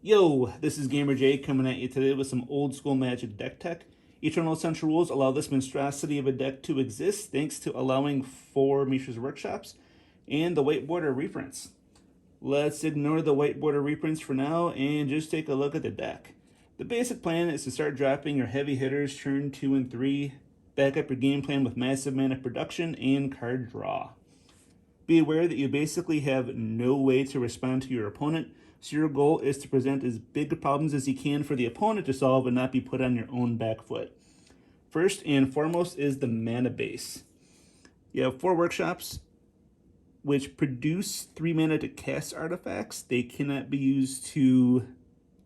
Yo, this is Gamer J coming at you today with some old school Magic deck tech. Eternal Essential Rules allow this monstrosity of a deck to exist thanks to allowing 4 Mishra's Workshops and the white border reprints. Let's ignore the white border reprints for now and just take a look at the deck. The basic plan is to start dropping your heavy hitters turn 2 and 3, back up your game plan with massive mana production and card draw. Be aware that you basically have no way to respond to your opponent, so your goal is to present as big problems as you can for the opponent to solve and not be put on your own back foot. First and foremost is the mana base. You have 4 workshops, which produce 3 mana to cast artifacts. They cannot be used to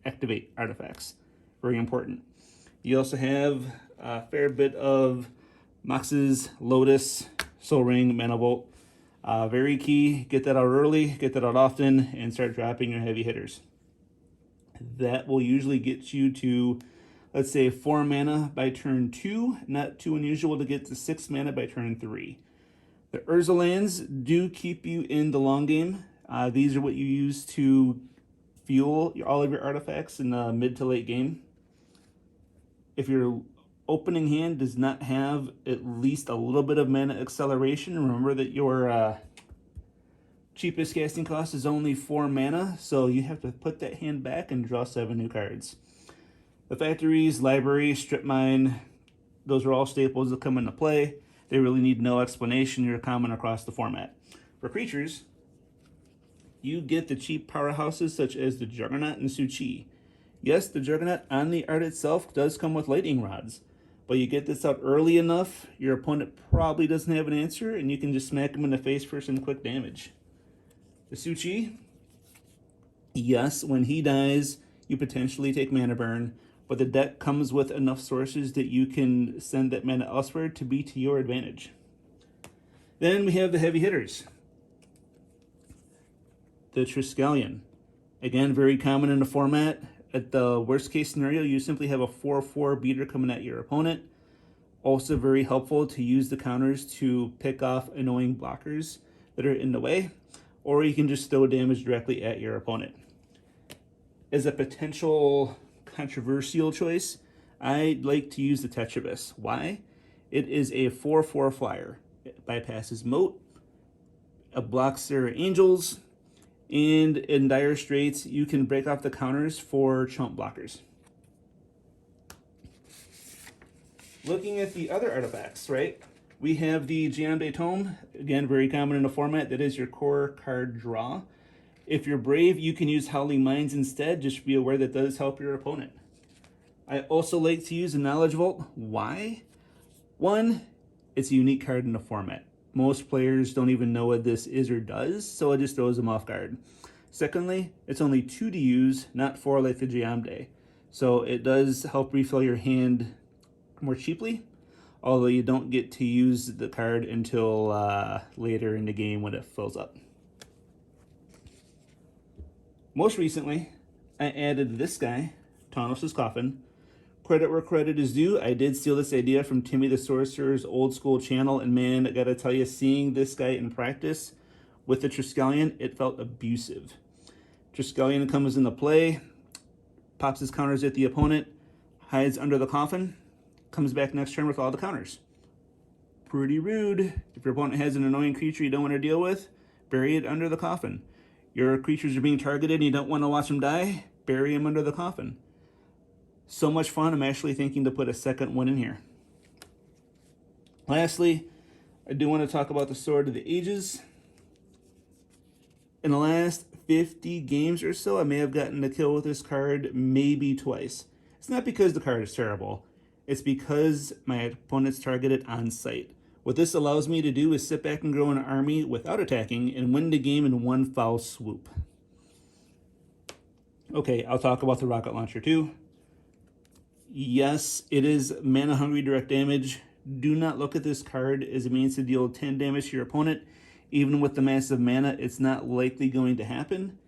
activate artifacts. Very important. You also have a fair bit of Mox's, Lotus, Soul Ring, Mana Bolt. Very key, get that out early, get that out often, and start dropping your heavy hitters. That will usually get you to, let's say, 4 mana by turn 2. Not too unusual to get to 6 mana by turn 3. The Urza lands do keep you in the long game. These are what you use to fuel all of your artifacts in the mid to late game. If your opening hand does not have at least a little bit of mana acceleration, remember that your cheapest casting cost is only 4 mana, so you have to put that hand back and draw 7 new cards. The factories, library, strip mine, those are all staples that come into play. They really need no explanation. They're common across the format. For creatures, you get the cheap powerhouses such as the Juggernaut and Suchi. Yes, the Juggernaut on the art itself does come with lightning rods, but you get this out early enough, your opponent probably doesn't have an answer, and you can just smack him in the face for some quick damage. The Suchi, yes, when he dies, you potentially take mana burn, but the deck comes with enough sources that you can send that mana elsewhere to be to your advantage. Then we have the heavy hitters. The Triskelion. Again, very common in the format. At the worst case scenario, you simply have a 4/4 beater coming at your opponent. Also very helpful to use the counters to pick off annoying blockers that are in the way, or you can just throw damage directly at your opponent. As a potential controversial choice, I'd like to use the Tetrabus. Why? It is a 4/4 flyer. It bypasses Moat, it blocks their angels, and in dire straits, you can break off the counters for chump blockers. Looking at the other artifacts, right? We have the Giamde Tome, again, very common in the format. That is your core card draw. If you're brave, you can use Howling Mines instead. Just be aware that does help your opponent. I also like to use a Knowledge Vault. Why? One, it's a unique card in the format. Most players don't even know what this is or does, so it just throws them off guard. Secondly, it's only 2 to use, not 4 like the Giamde. So it does help refill your hand more cheaply, although you don't get to use the card until later in the game when it fills up. Most recently, I added this guy, Tanos' Coffin. Credit where credit is due. I did steal this idea from Timmy the Sorcerer's old school channel, and man, I gotta tell you, seeing this guy in practice with the Triskelion, it felt abusive. Triskelion comes into play, pops his counters at the opponent, hides under the coffin, comes back next turn with all the counters. Pretty rude. If your opponent has an annoying creature you don't want to deal with, bury it under the coffin. Your creatures are being targeted and you don't want to watch them die, bury them under the coffin. So much fun, I'm actually thinking to put a second one in here. Lastly, I do want to talk about the Sword of the Ages. In the last 50 games or so, I may have gotten a kill with this card maybe twice. It's not because the card is terrible. It's because my opponent's targeted on sight. What this allows me to do is sit back and grow an army without attacking and win the game in one foul swoop. Okay, I'll talk about the rocket launcher too. Yes, it is mana hungry direct damage. Do not look at this card as a means to deal 10 damage to your opponent. Even with the massive mana, it's not likely going to happen.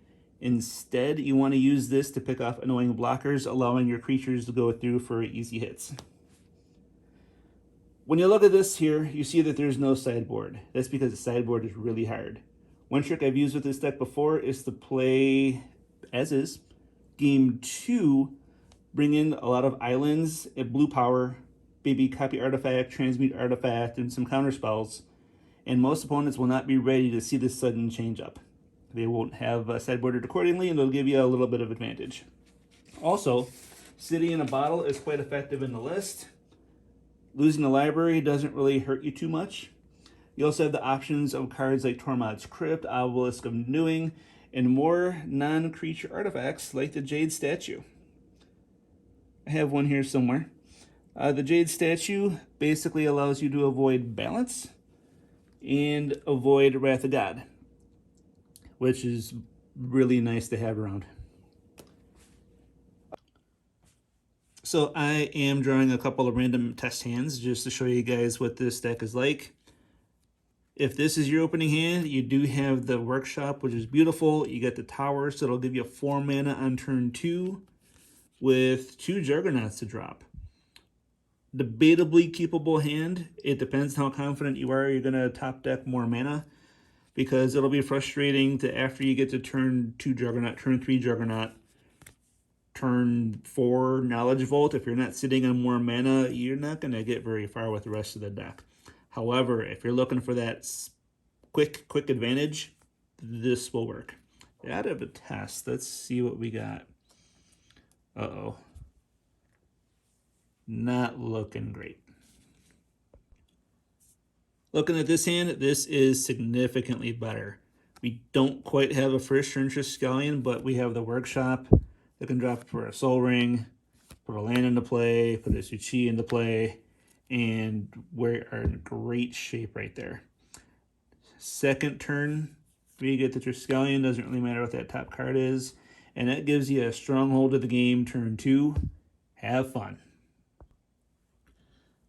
Instead, you want to use this to pick off annoying blockers, allowing your creatures to go through for easy hits. When you look at this here, you see that there's no sideboard. That's because the sideboard is really hard. One trick I've used with this deck before is to play as is, Game 2, bring in a lot of islands, a blue power, maybe copy artifact, transmute artifact, and some counter spells. And most opponents will not be ready to see this sudden change up. They won't have sideboarded accordingly, and they'll give you a little bit of advantage. Also, City in a Bottle is quite effective in the list. Losing the library doesn't really hurt you too much. You also have the options of cards like Tormod's Crypt, Obelisk of Newing, and more non-creature artifacts like the Jade Statue. I have one here somewhere. The Jade Statue basically allows you to avoid balance and avoid Wrath of God, which is really nice to have around. So I am drawing a couple of random test hands just to show you guys what this deck is like. If this is your opening hand, you do have the Workshop, which is beautiful. You get the Tower, so it'll give you 4 mana on turn 2 with 2 Juggernauts to drop. Debatably keepable hand. It depends on how confident you are you're going to top deck more mana, because it'll be frustrating to, after you get to turn 2 Juggernaut, turn 3 Juggernaut, turn 4 Knowledge Vault, if you're not sitting on more mana, you're not going to get very far with the rest of the deck. However, if you're looking for that quick advantage, this will work. Out of a test, let's see what we got. Uh-oh. Not looking great. Looking at this hand, this is significantly better. We don't quite have a first turn Triskelion, but we have the Workshop that can drop for a Soul Ring, put a land into play, put a Suchi into play, and we are in great shape right there. Second turn, we get the Triskelion, doesn't really matter what that top card is, and that gives you a stronghold of the game turn 2. Have fun.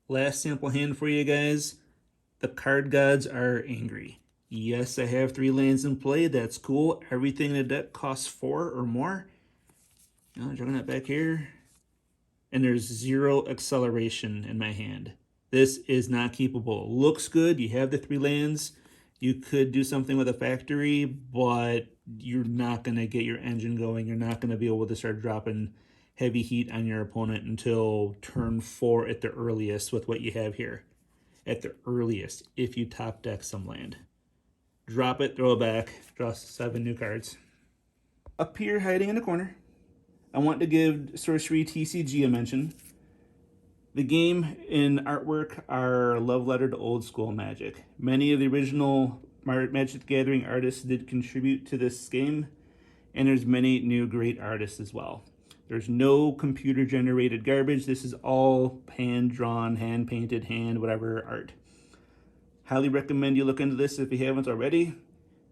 Last sample hand for you guys. The card gods are angry. Yes, I have 3 lands in play. That's cool. Everything in the deck costs 4 or more. Drawing that back here. And there's 0 acceleration in my hand. This is not keepable. Looks good. You have the 3 lands. You could do something with a factory, but you're not going to get your engine going. You're not going to be able to start dropping heavy heat on your opponent until turn 4 at the earliest with what you have here. At the earliest, if you top deck some land. Drop it, throw it back, draw 7 new cards. Up here, hiding in the corner, I want to give Sorcery TCG a mention. The game and artwork are a love letter to old school Magic. Many of the original Magic the Gathering artists did contribute to this game, and there's many new great artists as well. There's no computer-generated garbage. This is all hand-drawn, hand-painted, whatever art. Highly recommend you look into this if you haven't already.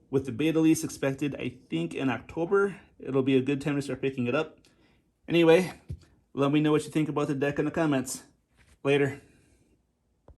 With the beta release expected, I think, in October, it'll be a good time to start picking it up. Anyway, let me know what you think about the deck in the comments. Later.